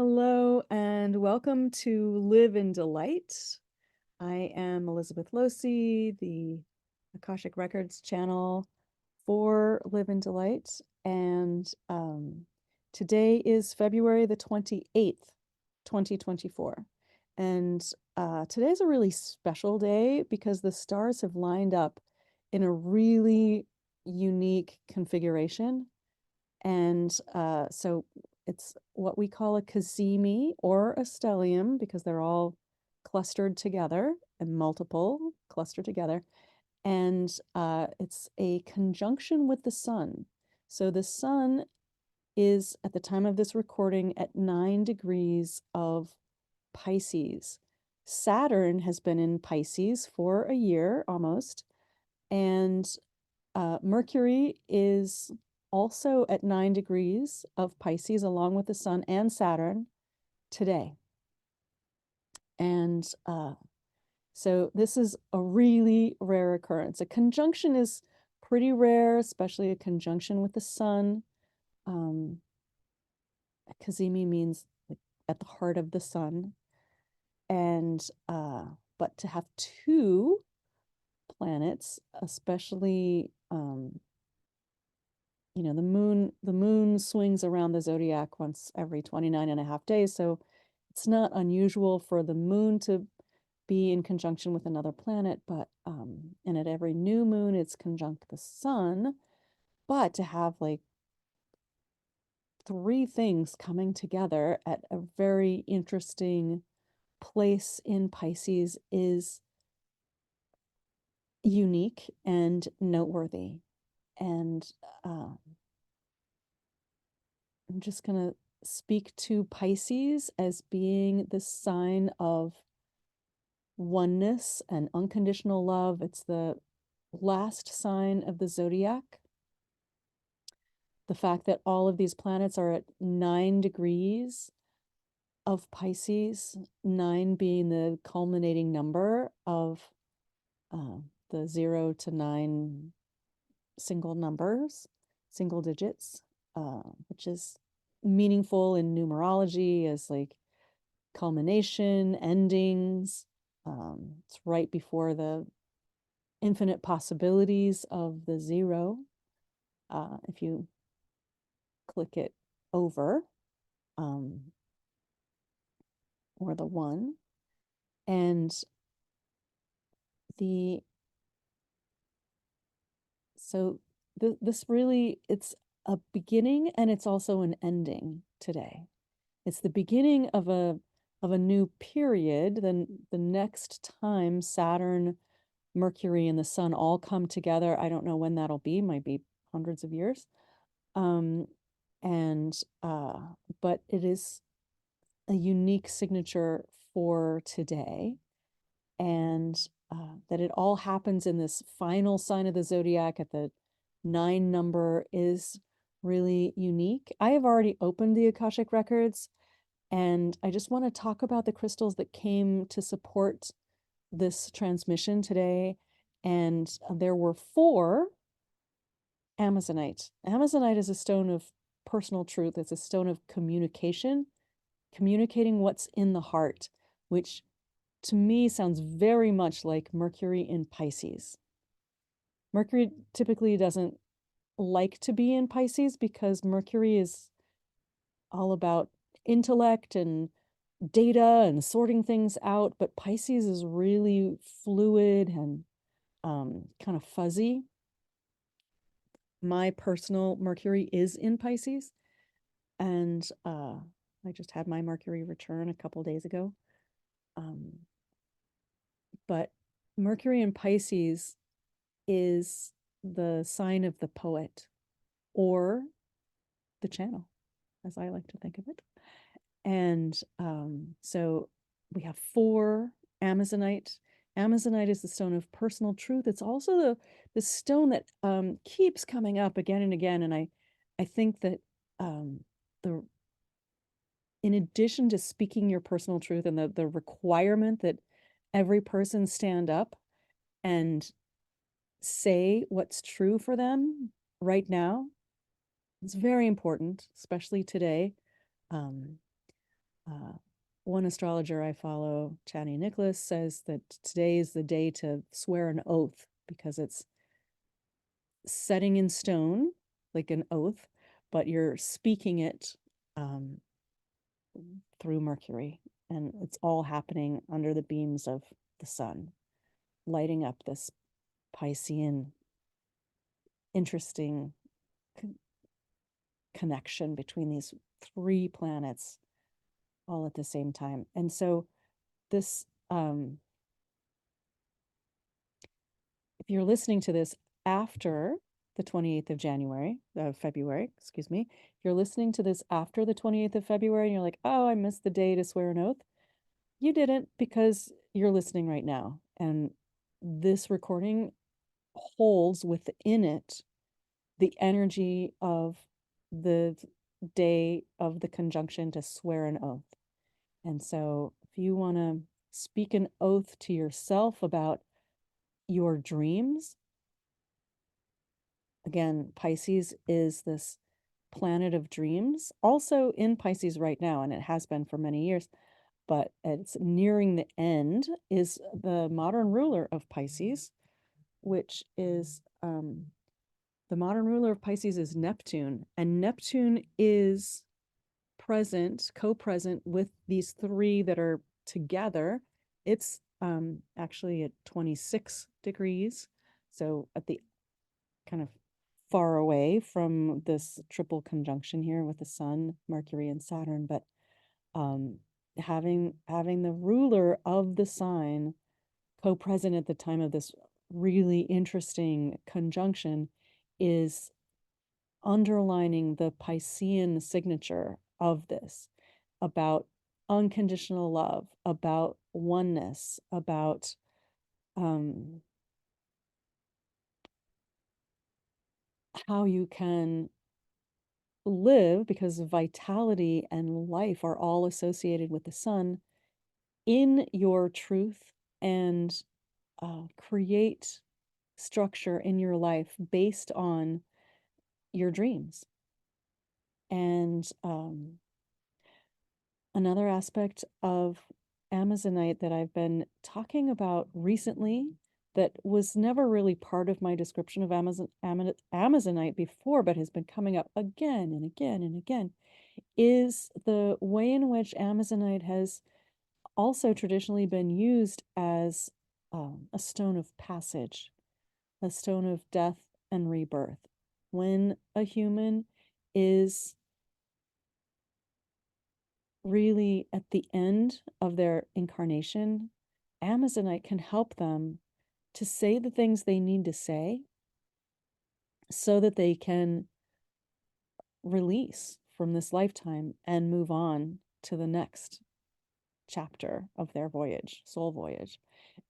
Hello and welcome to Live in Delight. I am Elizabeth Losi, the Akashic Records channel for Live in Delight, and today is February the 28th, 2024. And today's a really special day because the stars have lined up in a really unique configuration. And so it's what we call a cazimi or a stellium because they're all clustered together and multiple clustered together. And it's a conjunction with the sun. So the sun is, at the time of this recording, at 9 degrees of Pisces. Saturn has been in Pisces for a year almost. And Mercury is also at 9 degrees of Pisces, along with the sun and Saturn today. And so this is a really rare occurrence. A conjunction is pretty rare, especially a conjunction with the sun. Cazimi means like at the heart of the sun. And but to have two planets, especially the moon swings around the zodiac once every 29.5 days. So it's not unusual for the moon to be in conjunction with another planet, but and at every new moon, it's conjunct the sun. But to have like three things coming together at a very interesting place in Pisces is unique and noteworthy. And I'm just going to speak to Pisces as being the sign of oneness and unconditional love. It's the last sign of the zodiac. The fact that all of these planets are at 9 degrees of Pisces, 9 being the culminating number of the 0 to 9 single numbers, single digits, which is meaningful in numerology as like culmination, endings. It's right before the infinite possibilities of the 0. If you click it over, or the 1, and this really, it's a beginning and it's also an ending today. It's the beginning of a new period. Then the next time Saturn, Mercury, and the sun all come together, I don't know when that'll be, might be hundreds of years. But it is a unique signature for today, and that it all happens in this final sign of the zodiac at the 9 number is really unique. I have already opened the Akashic Records, and I just want to talk about the crystals that came to support this transmission today. And there were 4 Amazonite. Amazonite is a stone of personal truth. It's a stone of communication, communicating what's in the heart, which to me sounds very much like Mercury in Pisces. Mercury typically doesn't like to be in Pisces because Mercury is all about intellect and data and sorting things out, but Pisces is really fluid and kind of fuzzy. My personal Mercury is in Pisces, and I just had my Mercury return a couple days ago. But Mercury in Pisces is the sign of the poet, or the channel, as I like to think of it. And so we have 4 Amazonite. Amazonite is the stone of personal truth. It's also the stone that keeps coming up again and again. And I think that in addition to speaking your personal truth and the requirement that every person stand up and say what's true for them right now, it's very important, especially today. one astrologer I follow, Chani Nicholas, says that today is the day to swear an oath because it's setting in stone, like an oath, but you're speaking it through Mercury. And it's all happening under the beams of the sun, lighting up this Piscean, interesting connection between these three planets all at the same time. And so this, if you're listening to this after the 28th of February, excuse me, if you're listening to this after the 28th of February and you're like, oh, I missed the day to swear an oath, you didn't, because you're listening right now. And this recording holds within it the energy of the day of the conjunction to swear an oath. And so if you want to speak an oath to yourself about your dreams, again, Pisces is this planet of dreams, also in Pisces right now, and it has been for many years, but it's nearing the end, is the modern ruler of Pisces, which is the modern ruler of Pisces is Neptune, and Neptune is present, co-present with these three that are together. It's actually at 26 degrees, so at the kind of far away from this triple conjunction here with the Sun, Mercury, and Saturn. But having the ruler of the sign co-present at the time of this really interesting conjunction is underlining the Piscean signature of this, about unconditional love, about oneness, about how you can live, because vitality and life are all associated with the sun, in your truth, and create structure in your life based on your dreams. And another aspect of Amazonite that I've been talking about recently, that was never really part of my description of Amazonite before, but has been coming up again and again and again, is the way in which Amazonite has also traditionally been used as a stone of passage, a stone of death and rebirth. When a human is really at the end of their incarnation, Amazonite can help them to say the things they need to say so that they can release from this lifetime and move on to the next chapter of their voyage, soul voyage.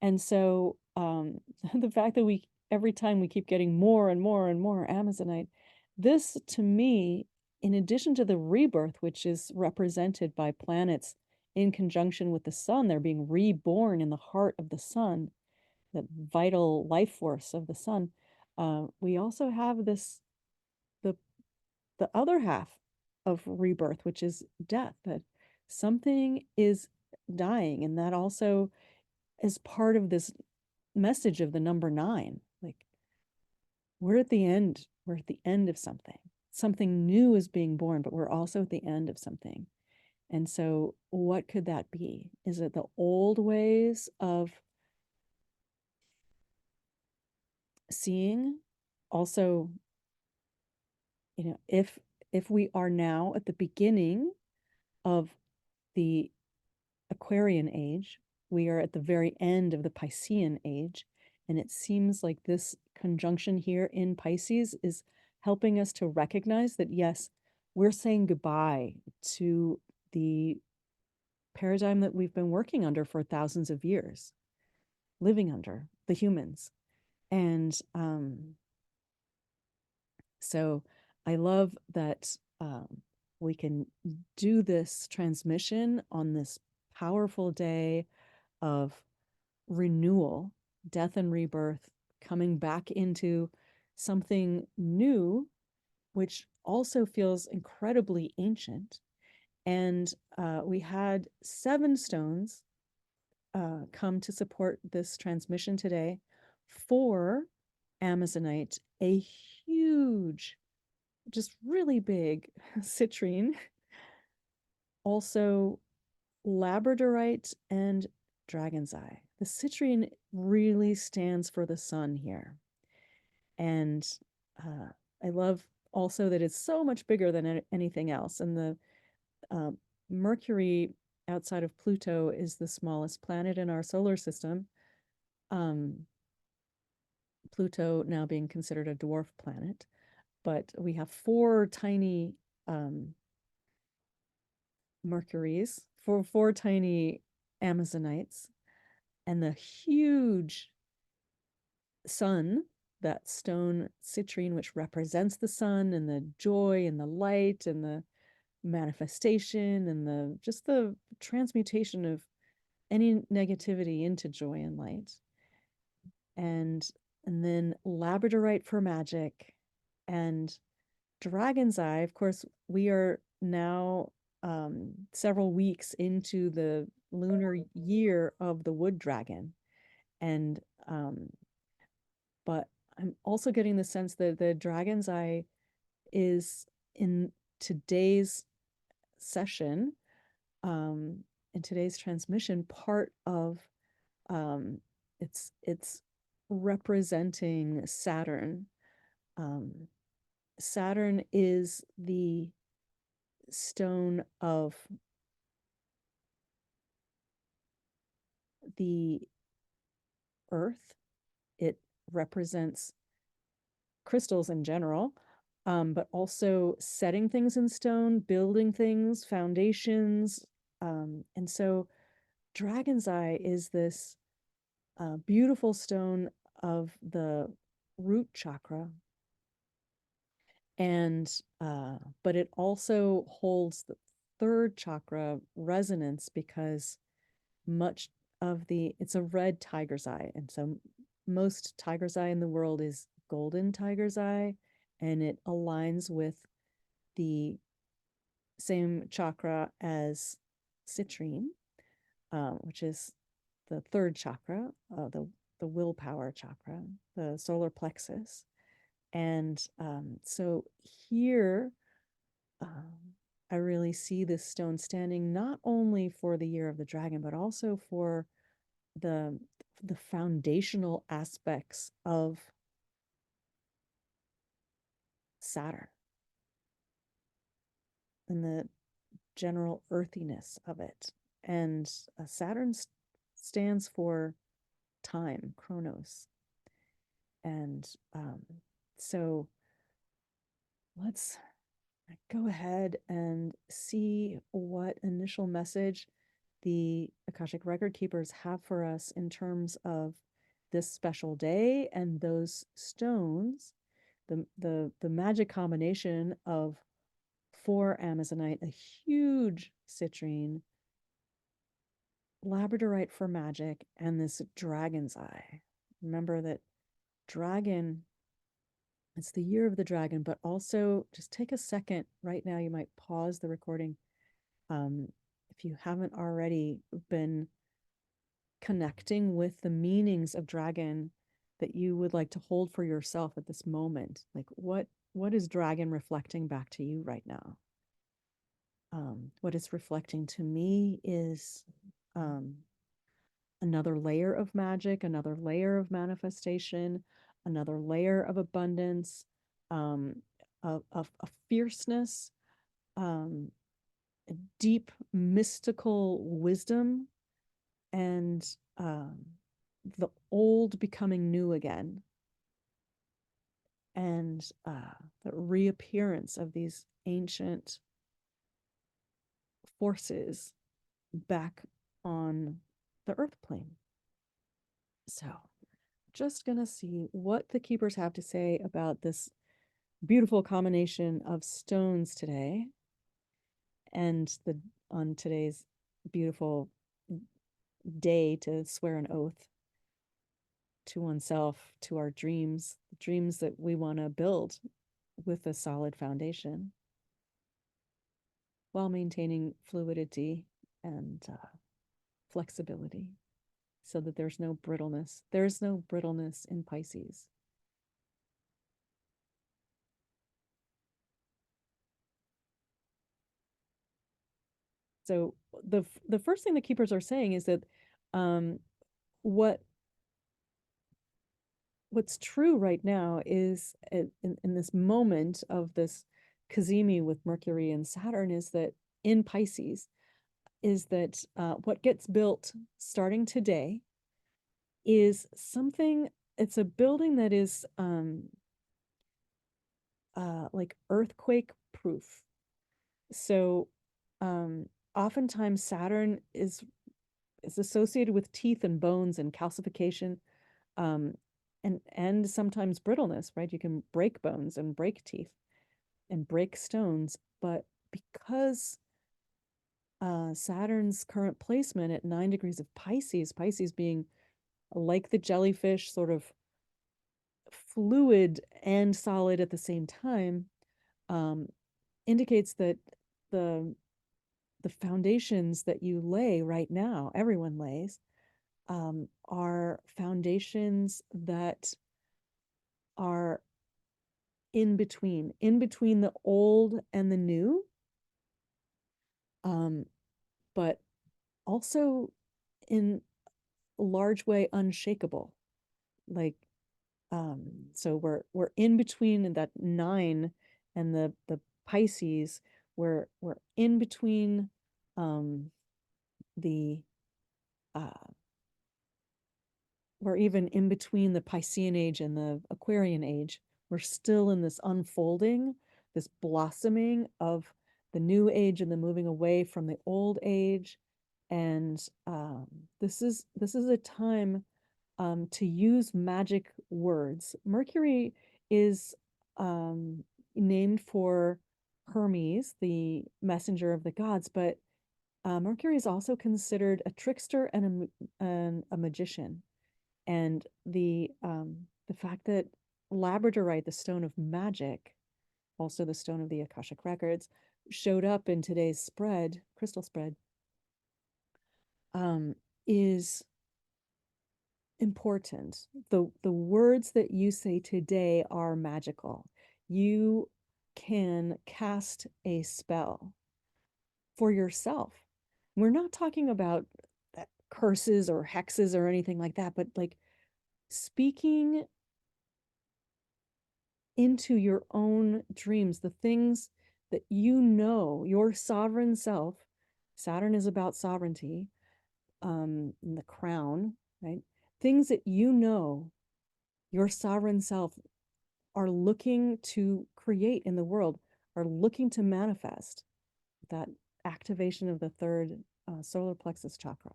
And so the fact that every time we keep getting more and more and more Amazonite, this to me, in addition to the rebirth, which is represented by planets in conjunction with the sun, they're being reborn in the heart of the sun, the vital life force of the sun. We also have this, the other half of rebirth, which is death, that something is dying, and that also is part of this message of the number 9. Like, we're at the end of something new is being born, but we're also at the end of something. And so what could that be? Is it the old ways of seeing? Also, if we are now at the beginning of the Aquarian age, we are at the very end of the Piscean age, and it seems like this conjunction here in Pisces is helping us to recognize that, yes, we're saying goodbye to the paradigm that we've been working under for thousands of years, living under, the humans. And so I love that we can do this transmission on this powerful day of renewal, death and rebirth, coming back into something new, which also feels incredibly ancient. And we had 7 stones come to support this transmission today. 4 Amazonite, a huge, just really big citrine, also Labradorite and Dragon's Eye. The citrine really stands for the sun here. And I love also that it's so much bigger than anything else. And the uh, Mercury outside of Pluto is the smallest planet in our solar system. Pluto now being considered a dwarf planet, but we have 4 tiny Mercuries, four tiny Amazonites, and the huge sun, that stone citrine, which represents the sun and the joy and the light and the manifestation and the just the transmutation of any negativity into joy and light. And then Labradorite for magic, and Dragon's Eye. Of course, we are now several weeks into the lunar year of the wood dragon. And but I'm also getting the sense that the Dragon's Eye is in today's session, in today's transmission, part of it's representing Saturn. Saturn is the stone of the earth. It represents crystals in general, but also setting things in stone, building things, foundations. And so Dragon's Eye is this beautiful stone of the root chakra. And but it also holds the 3rd chakra resonance, because much of it's a red tiger's eye. And so most tiger's eye in the world is golden tiger's eye, and it aligns with the same chakra as citrine, which is the 3rd chakra, the willpower chakra, the solar plexus. And so here, I really see this stone standing not only for the year of the dragon, but also for the foundational aspects of Saturn and the general earthiness of it. And Saturn stands for time, chronos. And so let's go ahead and see what initial message the Akashic Record Keepers have for us in terms of this special day and those stones, the magic combination of 4 Amazonite, a huge citrine, Labradorite for magic, and this Dragon's Eye. Remember that dragon, it's the year of the dragon, but also just take a second right now. You might pause the recording. If you haven't already been connecting with the meanings of dragon that you would like to hold for yourself at this moment, like what is dragon reflecting back to you right now? What it's reflecting to me is another layer of magic, another layer of manifestation, another layer of abundance, of fierceness, a deep mystical wisdom, and the old becoming new again, and the reappearance of these ancient forces back on the earth plane. So just gonna see what the keepers have to say about this beautiful combination of stones today, and on today's beautiful day to swear an oath to oneself, to our dreams that we want to build with a solid foundation. while maintaining fluidity and flexibility so that there's no brittleness. There's no brittleness in Pisces. So the first thing the keepers are saying is that what what's true right now is in this moment of this cazimi with Mercury and Saturn is that in Pisces is that what gets built starting today is something, it's a building that is like earthquake proof. So oftentimes Saturn is associated with teeth and bones and calcification, and sometimes brittleness, right? You can break bones and break teeth and break stones, but because Saturn's current placement at 9 degrees of Pisces, Pisces being like the jellyfish, sort of fluid and solid at the same time, indicates that the the foundations that you lay right now, everyone lays, are foundations that are in between the old and the new, but also in a large way unshakable. Like, so we're in between that 9 and the Pisces. We're in between the we're even in between the Piscean age and the Aquarian age. We're still in this unfolding, this blossoming of the new age and the moving away from the old age. And this is a time to use magic words. Mercury is named for Hermes, the messenger of the gods, but Mercury is also considered a trickster and a magician. And the fact that Labradorite, the stone of magic, also the stone of the Akashic records, showed up in today's spread, crystal spread, is important. The words that you say today are magical. You can cast a spell for yourself. We're not talking about curses or hexes or anything like that, but like speaking into your own dreams, the things that you know, your sovereign self. Saturn is about sovereignty, the crown, right? Things that you know your sovereign self are looking to create in the world, are looking to manifest that activation of the third solar plexus chakra.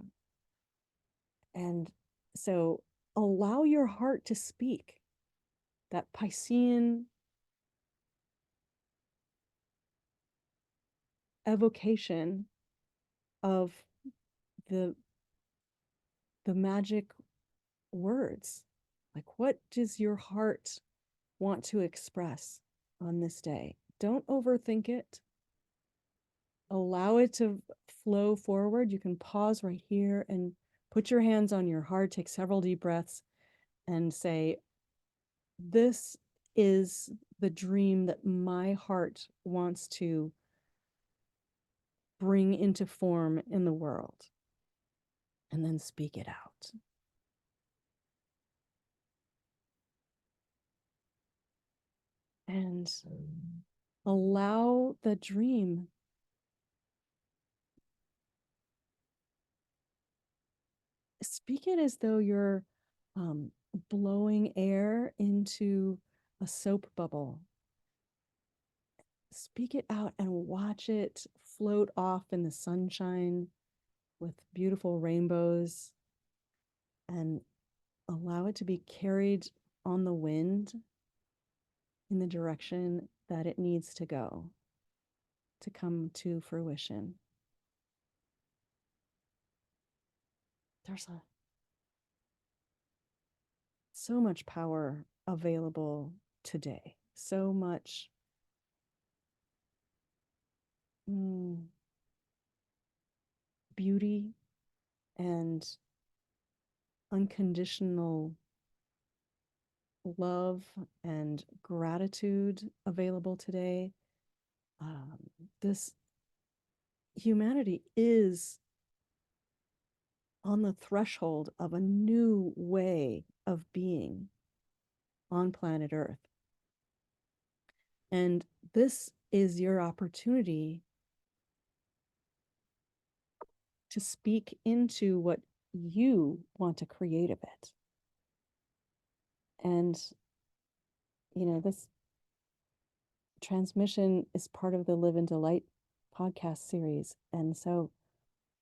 And so allow your heart to speak. That Piscean evocation of the magic words. Like, what does your heart want to express on this day? Don't overthink it. Allow it to flow forward. You can pause right here and put your hands on your heart, take several deep breaths, and say, this is the dream that my heart wants to bring into form in the world. And then speak it out. And allow the dream speak it as though you're blowing air into a soap bubble. Speak it out and watch it float off in the sunshine with beautiful rainbows, and allow it to be carried on the wind in the direction that it needs to go to come to fruition. There's so much power available today, so much beauty and unconditional love and gratitude available today. This humanity is on the threshold of a new way of being on planet Earth. And this is your opportunity to speak into what you want to create of it. And, this transmission is part of the Live in Delight podcast series. And so,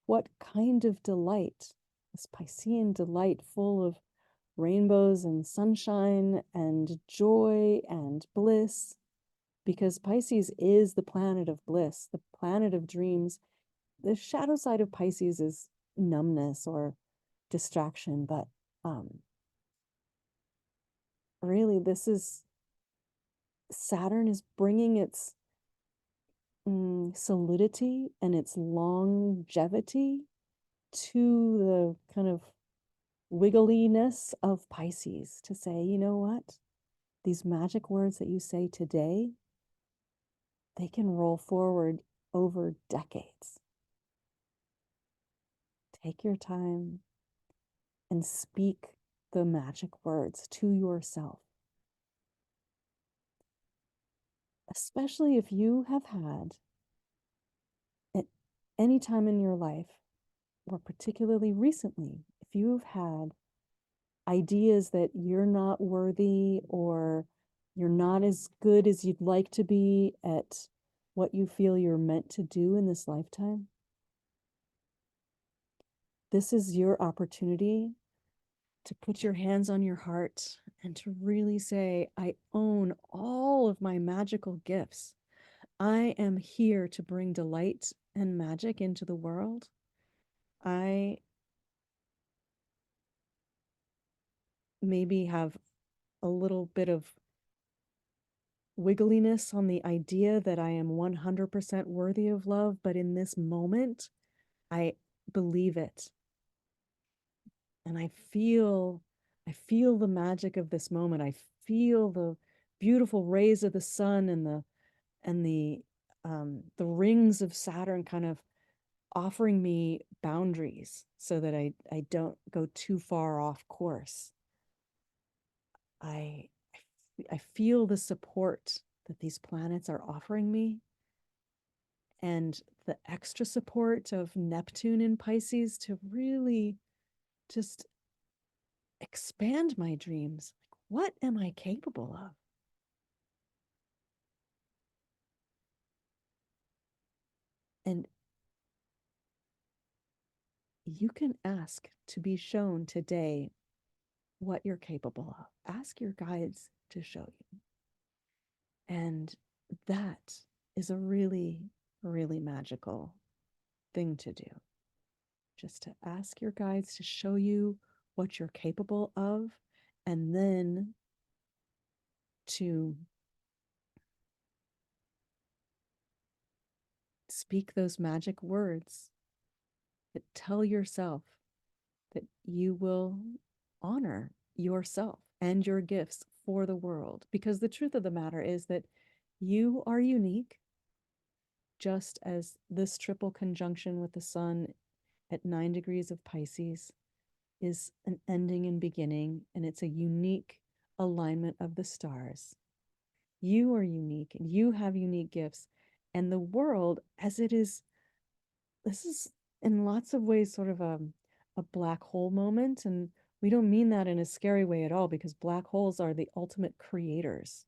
what kind of delight, this Piscean delight full of rainbows and sunshine and joy and bliss, because Pisces is the planet of bliss, the planet of dreams. The shadow side of Pisces is numbness or distraction, but really, this is Saturn is bringing its solidity and its longevity to the kind of wiggliness of Pisces to say, you know what? These magic words that you say today, they can roll forward over decades. Take your time and speak the magic words to yourself. Especially if you have had at any time in your life, or particularly recently, if you've had ideas that you're not worthy or you're not as good as you'd like to be at what you feel you're meant to do in this lifetime, this is your opportunity to put your hands on your heart and to really say, I own all of my magical gifts. I am here to bring delight and magic into the world. I maybe have a little bit of wiggliness on the idea that I am 100% worthy of love, but in this moment, I believe it. And I feel the magic of this moment. I feel the beautiful rays of the sun and the rings of Saturn kind of offering me boundaries so that I don't go too far off course. I feel the support that these planets are offering me, and the extra support of Neptune in Pisces to really just expand my dreams. What am I capable of? And you can ask to be shown today what you're capable of. Ask your guides to show you. And that is a really, really magical thing to do. Just to ask your guides to show you what you're capable of, and then to speak those magic words that tell yourself that you will honor yourself and your gifts for the world. Because the truth of the matter is that you are unique, just as this triple conjunction with the sun at 9 degrees of Pisces is an ending and beginning, and it's a unique alignment of the stars. You are unique and you have unique gifts. And the world, as it is, this is in lots of ways sort of a black hole moment. And we don't mean that in a scary way at all, because black holes are the ultimate creators,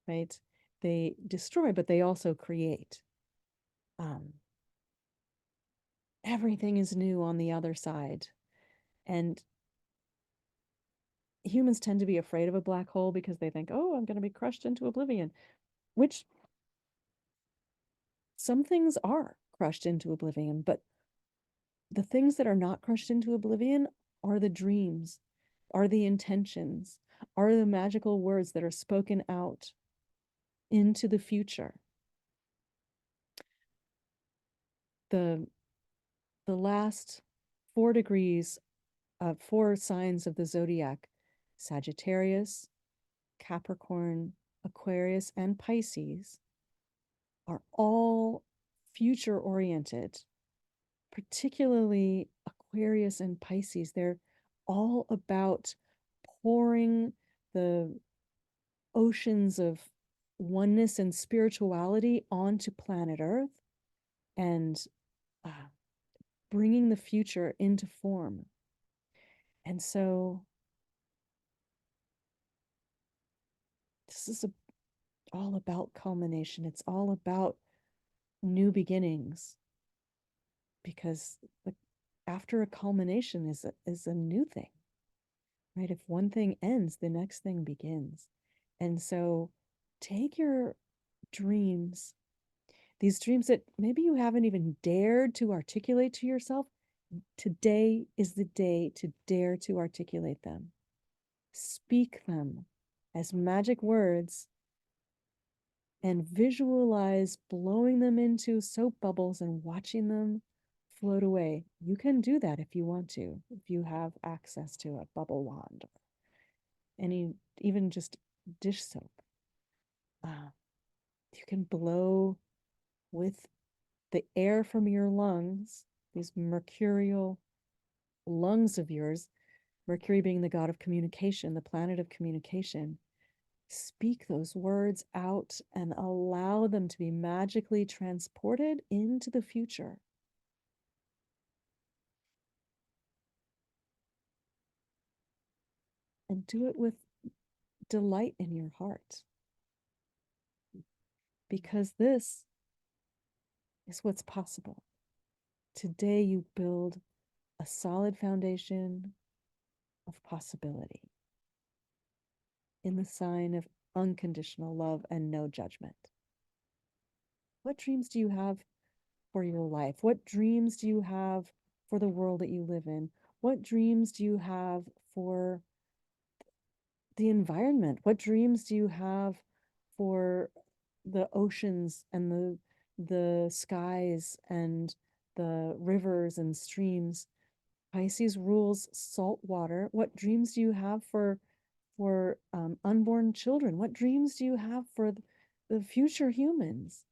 right? They destroy, but they also create. Everything is new on the other side. And humans tend to be afraid of a black hole because they think, oh, I'm going to be crushed into oblivion, which some things are crushed into oblivion, but the things that are not crushed into oblivion are the dreams, are the intentions, are the magical words that are spoken out into the future. the last 4 degrees of 4 signs of the zodiac, Sagittarius, Capricorn, Aquarius, and Pisces, are all future oriented, particularly Aquarius and Pisces. They're all about pouring the oceans of oneness and spirituality onto planet Earth and uh, bringing the future into form. And so this is all about culmination. It's all about new beginnings, because after a culmination is a new thing, right? If one thing ends, the next thing begins. And so take your dreams, these dreams that maybe you haven't even dared to articulate to yourself. Today is the day to dare to articulate them. Speak them as magic words and visualize blowing them into soap bubbles and watching them float away. You can do that if you want to, if you have access to a bubble wand or any, even just dish soap. You can blow with the air from your lungs, these mercurial lungs of yours, Mercury being the god of communication, the planet of communication. Speak those words out and allow them to be magically transported into the future. And do it with delight in your heart, because this is what's possible. Today, you build a solid foundation of possibility in the sign of unconditional love and no judgment. What dreams do you have for your life? What dreams do you have for the world that you live in? What dreams do you have for the environment? What dreams do you have for the oceans and the skies and the rivers and streams? Pisces rules salt water. What dreams do you have for unborn children? What dreams do you have for the future humans?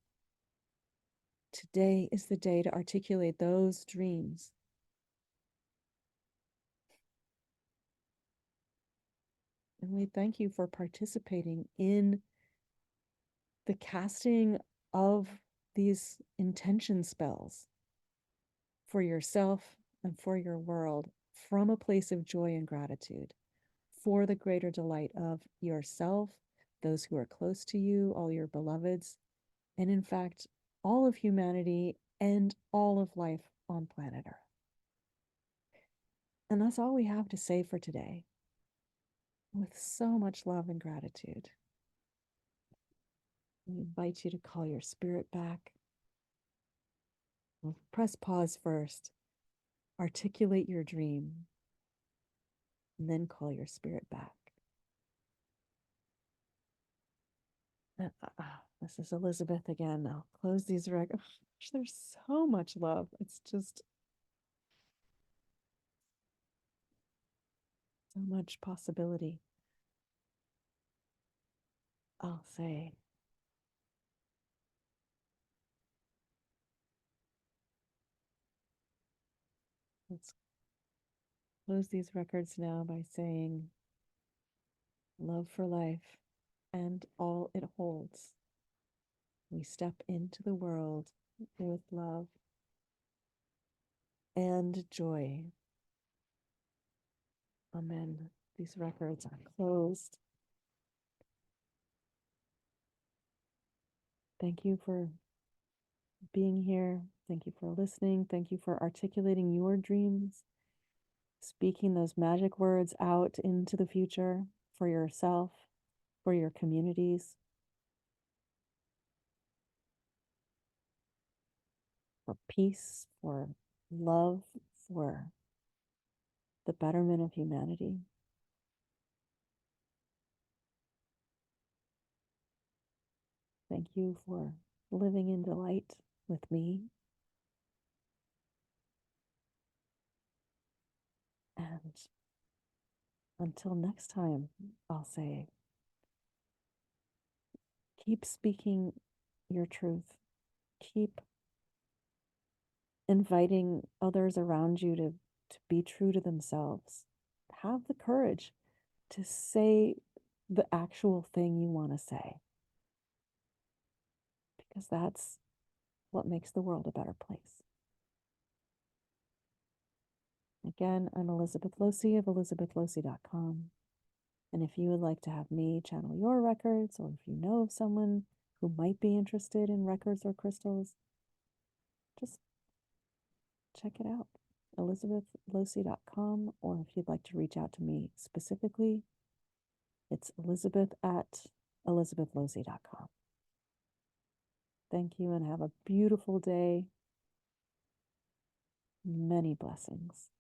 Today is the day to articulate those dreams. And we thank you for participating in the casting of these intention spells for yourself and for your world from a place of joy and gratitude for the greater delight of yourself, those who are close to you, all your beloveds, and in fact, all of humanity and all of life on planet Earth. And that's all we have to say for today, with so much love and gratitude. We invite you to call your spirit back. We'll press pause first, articulate your dream, and then call your spirit back. This is Elizabeth again. I'll close these records. There's so much love. It's just so much possibility. I'll say, let's close these records now by saying, love for life and all it holds. We step into the world with love and joy. Amen. These records are closed. Thank you for being here. Thank you for listening. Thank you for articulating your dreams, speaking those magic words out into the future for yourself, for your communities, for peace, for love, for the betterment of humanity. Thank you for living in delight with me. And until next time, I'll say, keep speaking your truth. Keep inviting others around you to be true to themselves. Have the courage to say the actual thing you want to say, because that's what makes the world a better place. Again, I'm Elizabeth Losey of elizabethlosey.com. And if you would like to have me channel your records, or if you know of someone who might be interested in records or crystals, just check it out. elizabethlosey.com, or if you'd like to reach out to me specifically, it's elizabeth@elizabethlosey.com. Thank you and have a beautiful day. Many blessings.